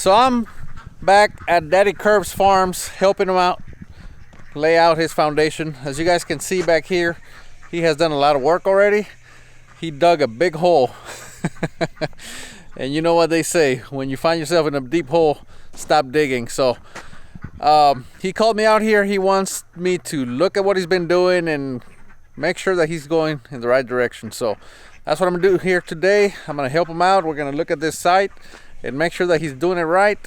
So I'm back at DaddyKirbs Farms helping him out lay out his foundation. As you guys can see back here, he has done a lot of work already. He dug a big hole. And you know what they say, when you find yourself in a deep hole, stop digging. So he called me out here. He wants me to look at what he's been doing and make sure that he's going in the right direction. So that's what I'm gonna do here today. I'm gonna help him out. We're gonna look at this site and make sure that he's doing it right,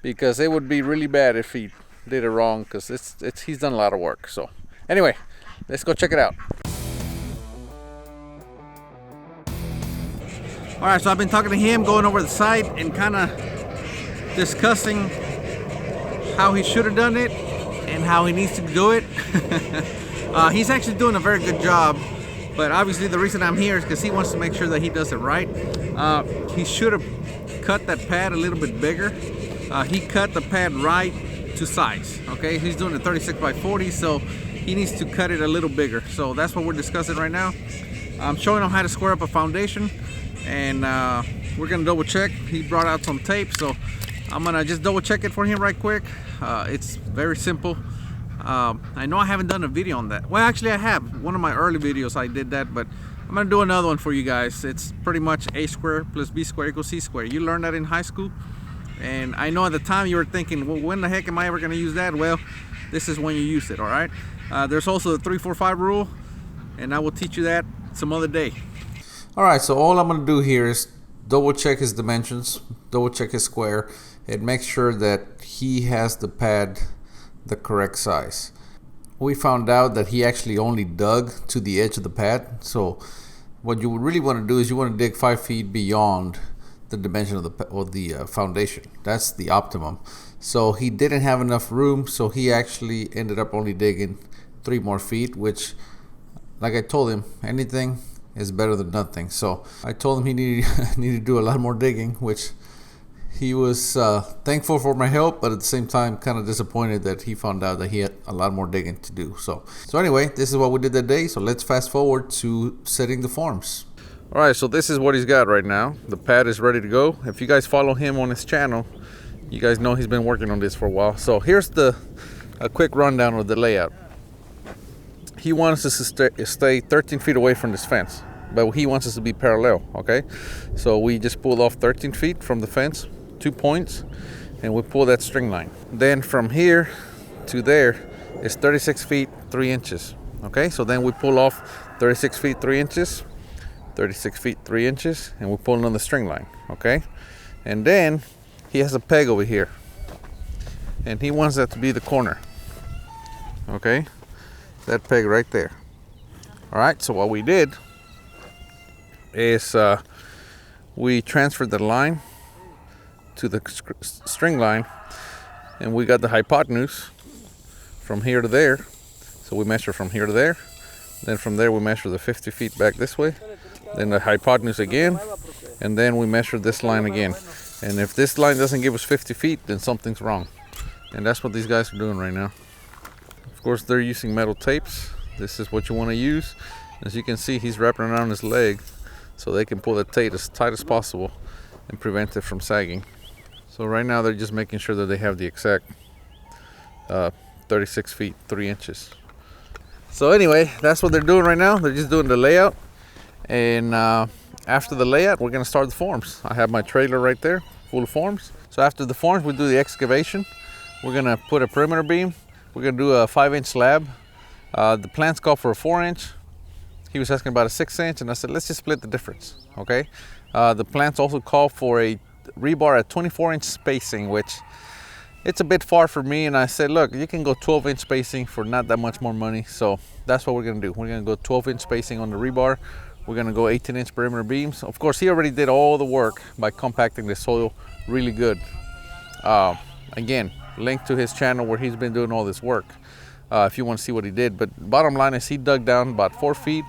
because it would be really bad if he did it wrong, because he's done a lot of work. So anyway, let's go check it out. All right, so I've been talking to him, going over the site and kind of discussing how he should have done it and how he needs to do it. He's actually doing a very good job, but obviously the reason I'm here is because he wants to make sure that he does it right. He should have cut that pad a little bit bigger. He cut the pad right to size. Okay, he's doing a 36 by 40, so he needs to cut it a little bigger. So that's what we're discussing right now. I'm showing him how to square up a foundation, and we're gonna double check. He brought out some tape, so I'm gonna just double check it for him right quick. It's very simple. I know I haven't done a video on that. Well, actually I have. One of my early videos I did that, but I'm gonna do another one for you guys. It's pretty much a squared plus b squared equals c squared. You learned that in high school, and I know at the time you were thinking, well, when the heck am I ever gonna use that? Well, this is when you use it. All right. There's also the 3-4-5 rule, and I will teach you that some other day. All right, so all I'm gonna do here is double check his dimensions, double check his square, and make sure that he has the pad the correct size. We found out that he actually only dug to the edge of the pad. So what you really want to do is you want to dig 5 feet beyond the dimension of the foundation. That's the optimum. So he didn't have enough room, so he actually ended up only digging 3 more feet, which, like I told him, anything is better than nothing. So I told him he needed to do a lot more digging, which he was thankful for my help, but at the same time kind of disappointed that he found out that he had a lot more digging to do. So anyway, this is what we did that day. So let's fast forward to setting the forms. All right, so this is what he's got right now. The pad is ready to go. If you guys follow him on his channel, you guys know he's been working on this for a while. So here's a quick rundown of the layout. He wants us to stay 13 feet away from this fence, but he wants us to be parallel, okay? So we just pulled off 13 feet from the fence, 2 points, and we pull that string line. Then from here to there is 36 feet 3 inches. Okay, so then we pull off 36 feet 3 inches, 36 feet 3 inches, and we pull on the string line. Okay, and then he has a peg over here, and he wants that to be the corner. Okay, that peg right there. All right, so what we did is we transferred the line to the string line, and we got the hypotenuse from here to there. So we measure from here to there, then from there we measure the 50 feet back this way, then the hypotenuse again, and then we measure this line again. And if this line doesn't give us 50 feet, then something's wrong. And that's what these guys are doing right now. Of course, they're using metal tapes. This is what you want to use. As you can see, he's wrapping around his leg so they can pull the tape as tight as possible and prevent it from sagging. So right now they're just making sure that they have the exact 36 feet 3 inches. So anyway, that's what they're doing right now. They're just doing the layout, and after the layout we're gonna start the forms. I have my trailer right there full of forms. So after the forms, we do the excavation. We're gonna put a perimeter beam. We're gonna do a 5-inch slab. The plans call for a 4-inch. He was asking about a 6-inch, and I said, let's just split the difference. Okay. The plans also call for a rebar at 24-inch spacing, which it's a bit far for me, and I said, look, you can go 12-inch spacing for not that much more money. So that's what we're gonna do. We're gonna go 12-inch spacing on the rebar. We're gonna go 18-inch perimeter beams. Of course, he already did all the work by compacting the soil really good. Again, link to his channel where he's been doing all this work if you want to see what he did. But bottom line is he dug down about 4 feet,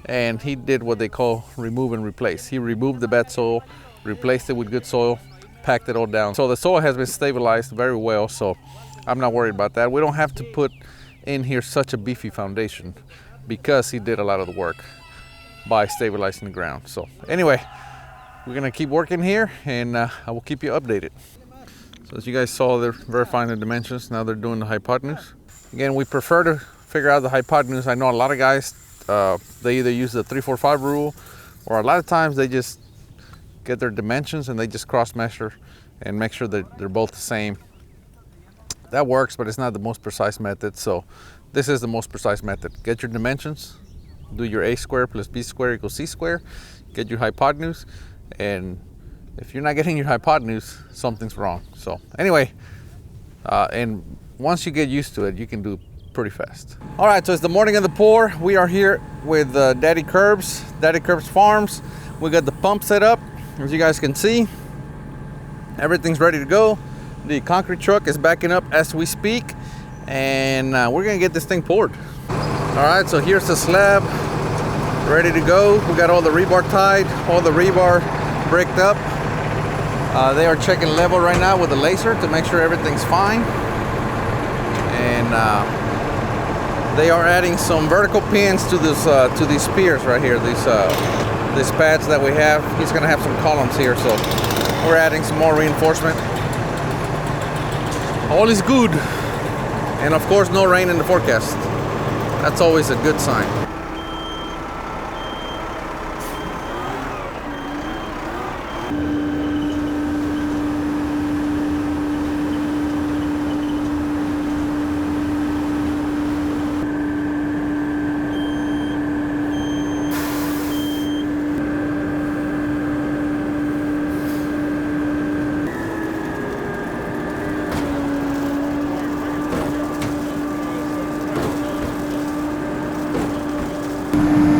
and he did what they call remove and replace. He removed the bad soil, replaced it with good soil, packed it all down. So the soil has been stabilized very well, so I'm not worried about that. We don't have to put in here such a beefy foundation because he did a lot of the work by stabilizing the ground. So anyway, we're gonna keep working here, and I will keep you updated. So as you guys saw, they're verifying the dimensions. Now they're doing the hypotenuse. Again, we prefer to figure out the hypotenuse. I know a lot of guys, they either use the 3-4-5 rule, or a lot of times they just get their dimensions and they just cross measure and make sure that they're both the same. That works, but it's not the most precise method. So this is the most precise method. Get your dimensions, do your a squared plus b squared equals c squared, get your hypotenuse, and if you're not getting your hypotenuse, something's wrong. So anyway, and once you get used to it, you can do pretty fast. All right, so it's the morning of the pour. We are here with DaddyKirbs, DaddyKirbs Farms. We got the pump set up. As you guys can see, everything's ready to go. The concrete truck is backing up as we speak, and we're gonna get this thing poured. All right, so here's the slab ready to go. We got all the rebar tied, all the rebar bricked up. They are checking level right now with the laser to make sure everything's fine. And they are adding some vertical pins to this to these piers right here. These pads that we have. He's gonna have some columns here, so we're adding some more reinforcement. All is good, and of course, no rain in the forecast. That's always a good sign.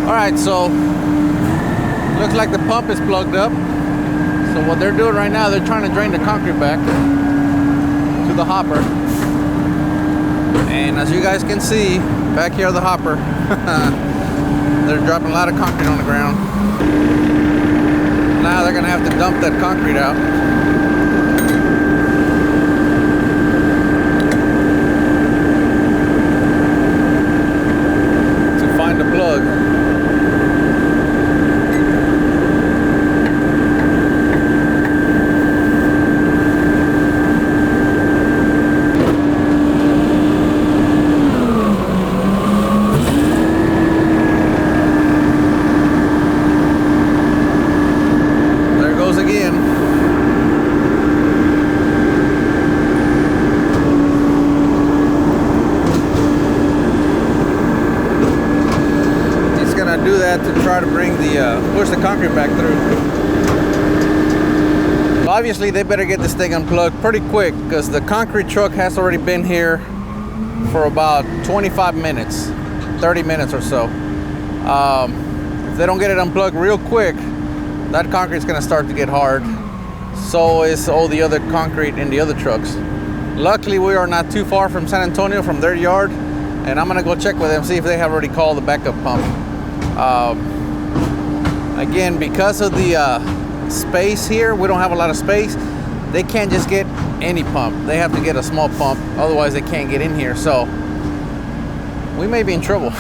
All right, so looks like the pump is plugged up. So what they're doing right now, they're trying to drain the concrete back to the hopper. And as you guys can see, back here the hopper, they're dropping a lot of concrete on the ground. Now they're gonna have to dump that concrete out. To find the plug. Do that to try to bring push the concrete back through. Obviously they better get this thing unplugged pretty quick, because the concrete truck has already been here for about 25 minutes, 30 minutes or so. If they don't get it unplugged real quick, that concrete's gonna start to get hard. So is all the other concrete in the other trucks. Luckily we are not too far from San Antonio, from their yard, and I'm gonna go check with them, see if they have already called the backup pump. Again, because of the space here, we don't have a lot of space. They can't just get any pump. They have to get a small pump, otherwise they can't get in here. So we may be in trouble.